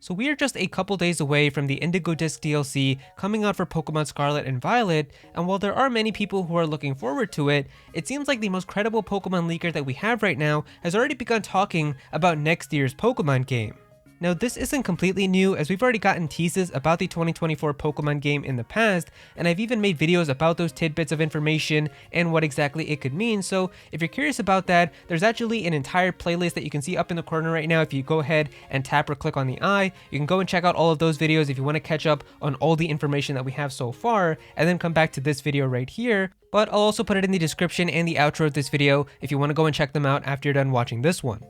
So we are just a couple days away from the Indigo Disk DLC coming out for Pokemon Scarlet and Violet, and while there are many people who are looking forward to it, it seems like the most credible Pokemon leaker that we have right now has already begun talking about next year's Pokemon game. Now this isn't completely new, as we've already gotten teases about the 2024 Pokemon game in the past, and I've even made videos about those tidbits of information and what exactly it could mean, so if you're curious about that, there's actually an entire playlist that you can see up in the corner right now. If you go ahead and tap or click on the eye, you can go and check out all of those videos if you want to catch up on all the information that we have so far, and then come back to this video right here. But I'll also put it in the description and the outro of this video if you want to go and check them out after you're done watching this one.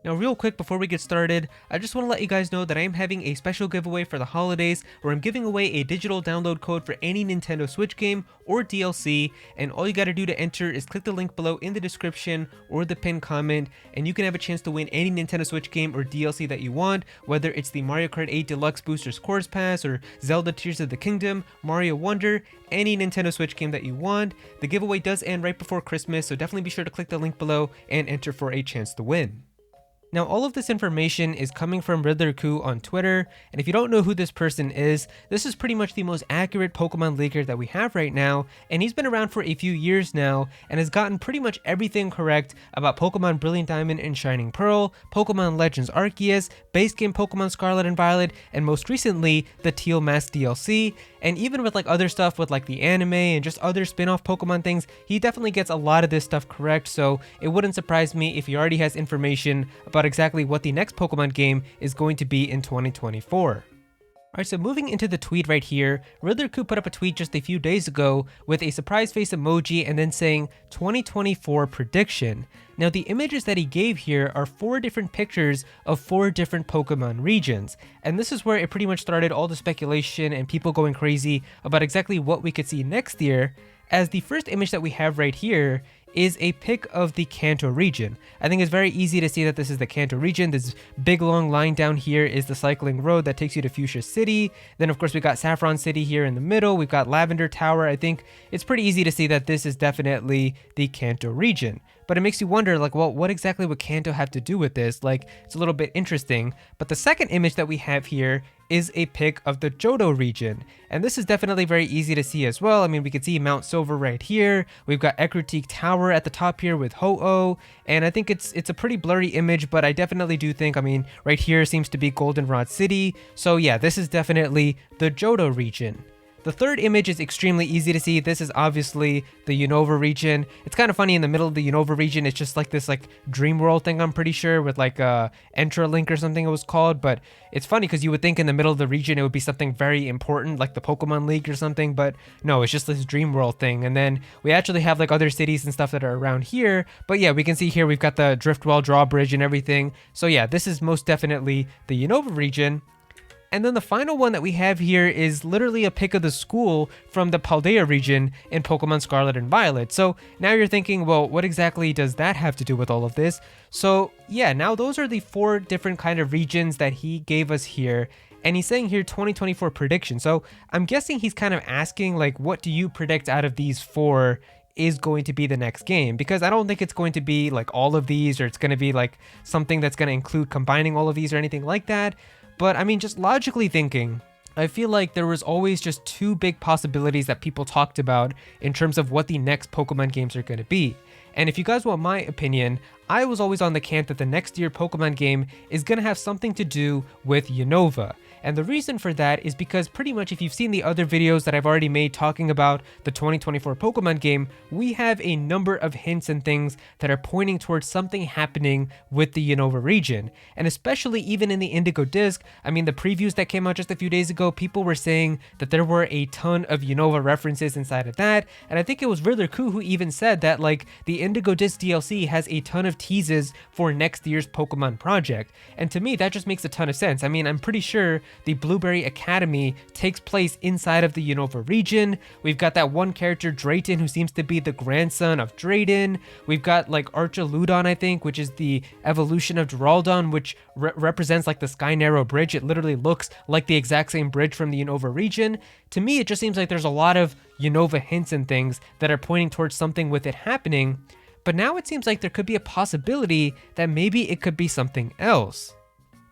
Now real quick before we get started, I just want to let you guys know that I am having a special giveaway for the holidays where I'm giving away a digital download code for any Nintendo Switch game or DLC, and all you gotta do to enter is click the link below in the description or the pinned comment, and you can have a chance to win any Nintendo Switch game or DLC that you want, whether it's the Mario Kart 8 Deluxe Boosters Course Pass or Zelda Tears of the Kingdom, Mario Wonder, any Nintendo Switch game that you want. The giveaway does end right before Christmas, so definitely be sure to click the link below and enter for a chance to win. Now all of this information is coming from Riddler Khu on Twitter, and if you don't know who this person is, this is pretty much the most accurate Pokemon leaker that we have right now, and he's been around for a few years now, and has gotten pretty much everything correct about Pokemon Brilliant Diamond and Shining Pearl, Pokemon Legends Arceus, base game Pokemon Scarlet and Violet, and most recently, the Teal Mask DLC, and even with like other stuff with like the anime and just other spin-off Pokemon things, he definitely gets a lot of this stuff correct, so it wouldn't surprise me if he already has information about exactly what the next Pokemon game is going to be in 2024. Alright, so moving into the tweet right here, Riddler Khu put up a tweet just a few days ago with a surprise face emoji and then saying 2024 prediction. Now the images that he gave here are 4 different pictures of 4 different Pokemon regions, and this is where it pretty much started all the speculation and people going crazy about exactly what we could see next year, as the first image that we have right here is a pic of the Kanto region. I think it's very easy to see that this is the Kanto region. This big long line down here is the cycling road that takes you to Fuchsia City. Then of course we got Saffron City here in the middle. We've got Lavender Tower. I think it's pretty easy to see that this is definitely the Kanto region. But it makes you wonder, like, well, what exactly would Kanto have to do with this? Like, it's a little bit interesting. But the second image that we have here is a pic of the Johto region. And this is definitely very easy to see as well. I mean, we can see Mount Silver right here. We've got Ekritique Tower at the top here with Ho-Oh. And I think it's a pretty blurry image, but I definitely do think, I mean, right here seems to be Goldenrod City. So yeah, this is definitely the Johto region. The third image is extremely easy to see. This is obviously the Unova region. It's kind of funny, in the middle of the Unova region, it's just like this like dream world thing, I'm pretty sure, with like Entralink or something it was called. But it's funny because you would think in the middle of the region it would be something very important like the Pokemon League or something, but no, it's just this dream world thing. And then we actually have like other cities and stuff that are around here. But yeah, we can see here we've got the Driftwell drawbridge and everything. So yeah, this is most definitely the Unova region. And then the final one that we have here is literally a pic of the school from the Paldea region in Pokemon Scarlet and Violet. So now you're thinking, well, what exactly does that have to do with all of this? So yeah, now those are the 4 different kind of regions that he gave us here. And he's saying here 2024 prediction. So I'm guessing he's kind of asking, like, what do you predict out of these 4 is going to be the next game? Because I don't think it's going to be like all of these, or it's going to be like something that's going to include combining all of these or anything like that. But I mean, just logically thinking, I feel like there was always just 2 big possibilities that people talked about in terms of what the next Pokemon games are going to be. And if you guys want my opinion, I was always on the camp that the next year Pokemon game is going to have something to do with Unova. And the reason for that is because pretty much if you've seen the other videos that I've already made talking about the 2024 Pokemon game, we have a number of hints and things that are pointing towards something happening with the Unova region. And especially even in the Indigo Disk, I mean, the previews that came out just a few days ago, people were saying that there were a ton of Unova references inside of that. And I think it was Riddler Khu who even said that, like, the Indigo Disk DLC has a ton of teases for next year's Pokemon project. And to me, that just makes a ton of sense. I mean, I'm pretty sure the Blueberry Academy takes place inside of the Unova region. We've got that one character, Drayton, who seems to be the grandson of Drayden. We've got like Archaludon, I think, which is the evolution of Duraludon, which represents like the Sky Narrow Bridge. It literally looks like the exact same bridge from the Unova region. To me, it just seems like there's a lot of Unova hints and things that are pointing towards something with it happening. But now it seems like there could be a possibility that maybe it could be something else.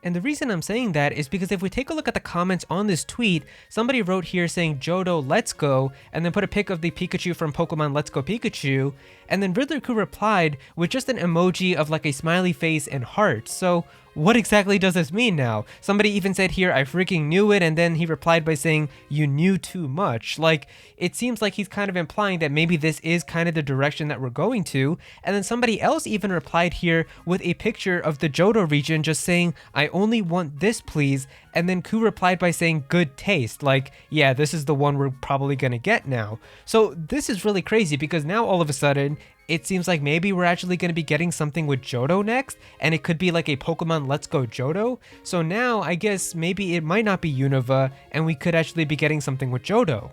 And the reason I'm saying that is because if we take a look at the comments on this tweet, somebody wrote here saying Johto let's go, and then put a pic of the Pikachu from Pokemon Let's Go Pikachu, and then Riddler Khu replied with just an emoji of like a smiley face and heart. So what exactly does this mean now? Somebody even said here, I freaking knew it, and then he replied by saying, you knew too much. Like, it seems like he's kind of implying that maybe this is kind of the direction that we're going to. And then somebody else even replied here with a picture of the Johto region just saying, I only want this please. And then Khu replied by saying, good taste. Like, yeah, this is the one we're probably gonna get now. So this is really crazy because now all of a sudden, it seems like maybe we're actually going to be getting something with Johto next, and it could be like a Pokemon Let's Go Johto. So now I guess maybe it might not be Unova, and we could actually be getting something with Johto.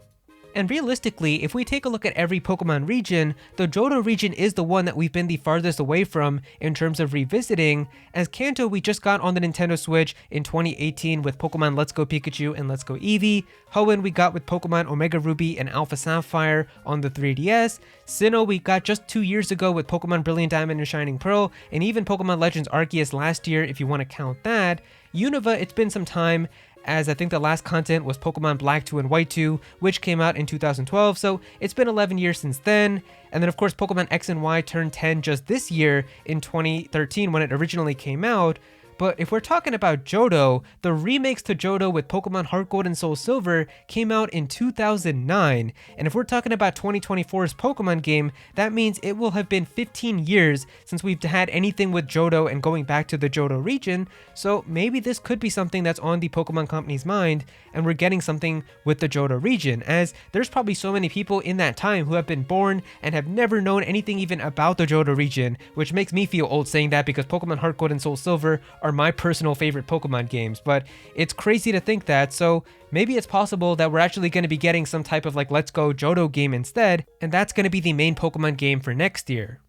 And realistically, if we take a look at every Pokemon region, the Johto region is the one that we've been the farthest away from in terms of revisiting, as Kanto we just got on the Nintendo Switch in 2018 with Pokemon Let's Go Pikachu and Let's Go Eevee, Hoenn we got with Pokemon Omega Ruby and Alpha Sapphire on the 3DS, Sinnoh we got just 2 years ago with Pokemon Brilliant Diamond and Shining Pearl, and even Pokemon Legends Arceus last year if you want to count that. Unova, it's been some time, as I think the last content was Pokemon Black 2 and White 2, which came out in 2012, so it's been 11 years since then. And then of course Pokemon X and Y turned 10 just this year in 2013 when it originally came out. But if we're talking about Johto, the remakes to Johto with Pokemon Heart Gold and Soul Silver came out in 2009. And if we're talking about 2024's Pokemon game, that means it will have been 15 years since we've had anything with Johto and going back to the Johto region. So maybe this could be something that's on the Pokemon Company's mind, and we're getting something with the Johto region, as there's probably so many people in that time who have been born and have never known anything even about the Johto region, which makes me feel old saying that because Pokemon Heart Gold and Soul Silver are my personal favorite Pokemon games, but it's crazy to think that. So maybe it's possible that we're actually going to be getting some type of like Let's Go Johto game instead, and that's going to be the main Pokemon game for next year.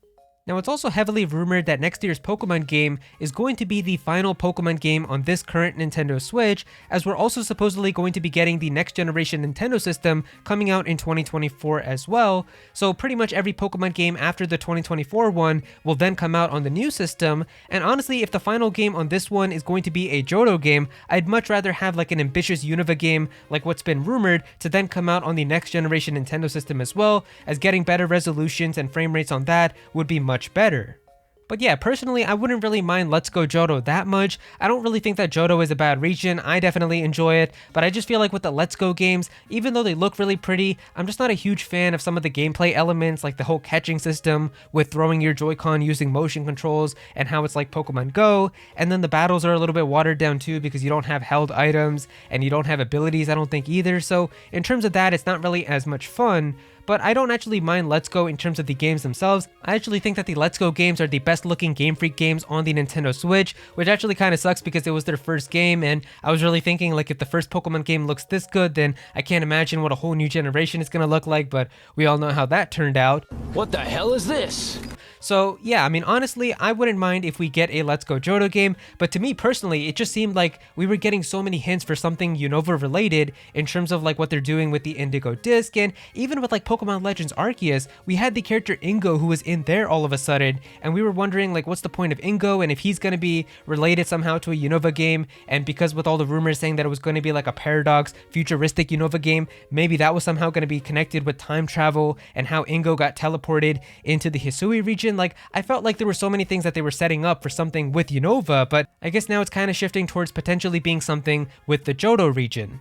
Now, it's also heavily rumored that next year's Pokemon game is going to be the final Pokemon game on this current Nintendo Switch, as we're also supposedly going to be getting the next generation Nintendo system coming out in 2024 as well. So pretty much every Pokemon game after the 2024 one will then come out on the new system. And honestly, if the final game on this one is going to be a Johto game, I'd much rather have like an ambitious Unova game like what's been rumored to then come out on the next generation Nintendo system as well, as getting better resolutions and frame rates on that would be much better. But yeah, personally, I wouldn't really mind Let's Go Johto that much. I don't really think that Johto is a bad region. I definitely enjoy it, but I just feel like with the Let's Go games, even though they look really pretty, I'm just not a huge fan of some of the gameplay elements, like the whole catching system with throwing your Joy-Con using motion controls and how it's like Pokemon Go. And then the battles are a little bit watered down too because you don't have held items and you don't have abilities, I don't think either. So in terms of that, it's not really as much fun. But I don't actually mind Let's Go in terms of the games themselves. I actually think that the Let's Go games are the best looking Game Freak games on the Nintendo Switch, which actually kind of sucks because it was their first game, and I was really thinking like if the first Pokemon game looks this good, then I can't imagine what a whole new generation is going to look like, but we all know how that turned out. What the hell is this? So yeah, I mean, honestly, I wouldn't mind if we get a Let's Go Johto game, but to me personally, it just seemed like we were getting so many hints for something Unova related in terms of like what they're doing with the Indigo Disk, and even with like Pokemon Legends Arceus, we had the character Ingo who was in there all of a sudden, and we were wondering like what's the point of Ingo and if he's going to be related somehow to a Unova game, and because with all the rumors saying that it was going to be like a Paradox futuristic Unova game, maybe that was somehow going to be connected with time travel and how Ingo got teleported into the Hisui region. Like, I felt like there were so many things that they were setting up for something with Unova, but I guess now it's kind of shifting towards potentially being something with the Johto region.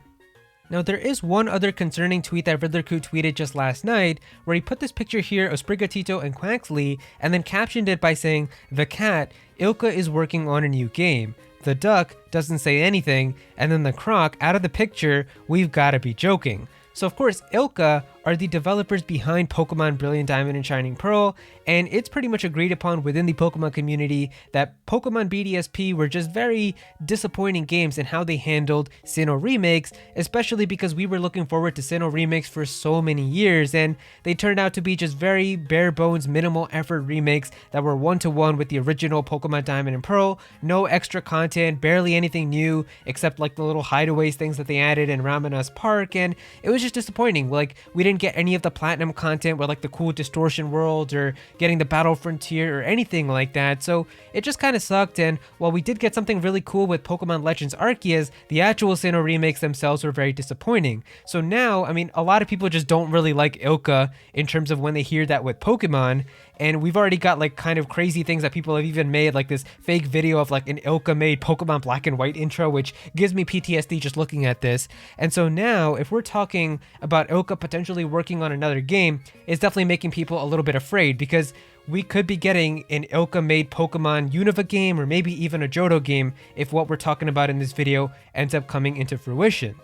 Now, there is one other concerning tweet that Riddler Khu tweeted just last night, where he put this picture here of Sprigatito and Quaxly, and then captioned it by saying, "The cat, ILCA is working on a new game. The duck doesn't say anything, and then the croc out of the picture, we've gotta be joking." So of course, ILCA are the developers behind Pokemon Brilliant Diamond and Shining Pearl, and it's pretty much agreed upon within the Pokemon community that Pokemon BDSP were just very disappointing games in how they handled Sinnoh remakes, especially because we were looking forward to Sinnoh remakes for so many years, and they turned out to be just very bare bones, minimal effort remakes that were one-to-one with the original Pokemon Diamond and Pearl, no extra content, barely anything new, except like the little hideaways things that they added in Ramenas Park, and it was just disappointing. Like, we didn't even get any of the platinum content with like the cool distortion world or getting the battle frontier or anything like that. So it just kind of sucked. And while we did get something really cool with Pokemon Legends Arceus, the actual Sinnoh remakes themselves were very disappointing. So now, I mean, a lot of people just don't really like ILCA in terms of when they hear that with Pokemon. And we've already got like kind of crazy things that people have even made, like this fake video of like an ILCA made Pokemon Black and White intro, which gives me PTSD just looking at this. And so now, if we're talking about ILCA potentially working on another game, it's definitely making people a little bit afraid, because we could be getting an ILCA made Pokemon Unova game, or maybe even a Johto game, if what we're talking about in this video ends up coming into fruition.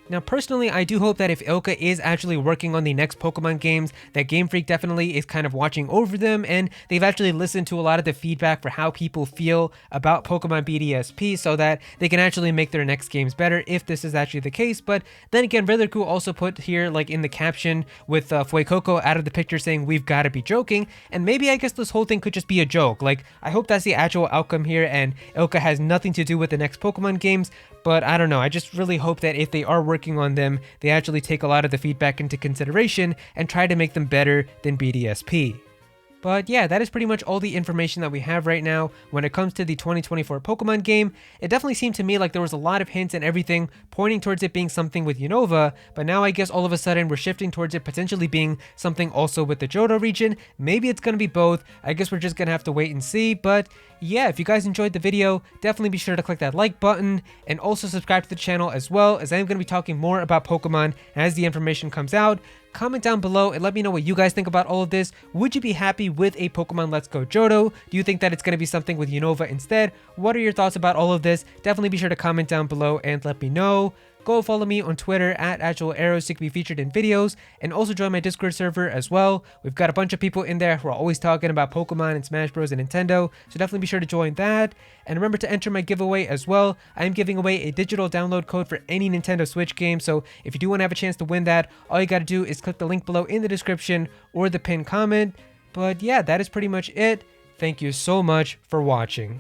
Now, personally, I do hope that if ILCA is actually working on the next Pokemon games, that Game Freak definitely is kind of watching over them, and they've actually listened to a lot of the feedback for how people feel about Pokemon BDSP, so that they can actually make their next games better if this is actually the case. But then again, Riddler Khu also put here, like in the caption with Fuecoco out of the picture, saying, "We've got to be joking," and maybe I guess this whole thing could just be a joke. Like, I hope that's the actual outcome here, and ILCA has nothing to do with the next Pokemon games. But I don't know, I just really hope that if they are working on them, they actually take a lot of the feedback into consideration and try to make them better than BDSP. But yeah, that is pretty much all the information that we have right now when it comes to the 2024 Pokemon game. It definitely seemed to me like there was a lot of hints and everything pointing towards it being something with Unova, but now I guess all of a sudden we're shifting towards it potentially being something also with the Johto region. Maybe it's going to be both. I guess we're just going to have to wait and see. But yeah, if you guys enjoyed the video, definitely be sure to click that like button and also subscribe to the channel, as well as I'm going to be talking more about Pokemon as the information comes out. Comment down below and let me know what you guys think about all of this. Would you be happy with a Pokemon Let's Go Johto? Do you think that it's going to be something with Unova instead? What are your thoughts about all of this? Definitely be sure to comment down below and let me know. Go follow me on Twitter at Aero to be featured in videos, and also join my Discord server as well. We've got a bunch of people in there who are always talking about Pokemon and Smash Bros and Nintendo, so definitely be sure to join that. And remember to enter my giveaway as well. I am giving away a digital download code for any Nintendo Switch game, so if you do want to have a chance to win that, all you got to do is click the link below in the description or the pinned comment. But yeah, that is pretty much it. Thank you so much for watching.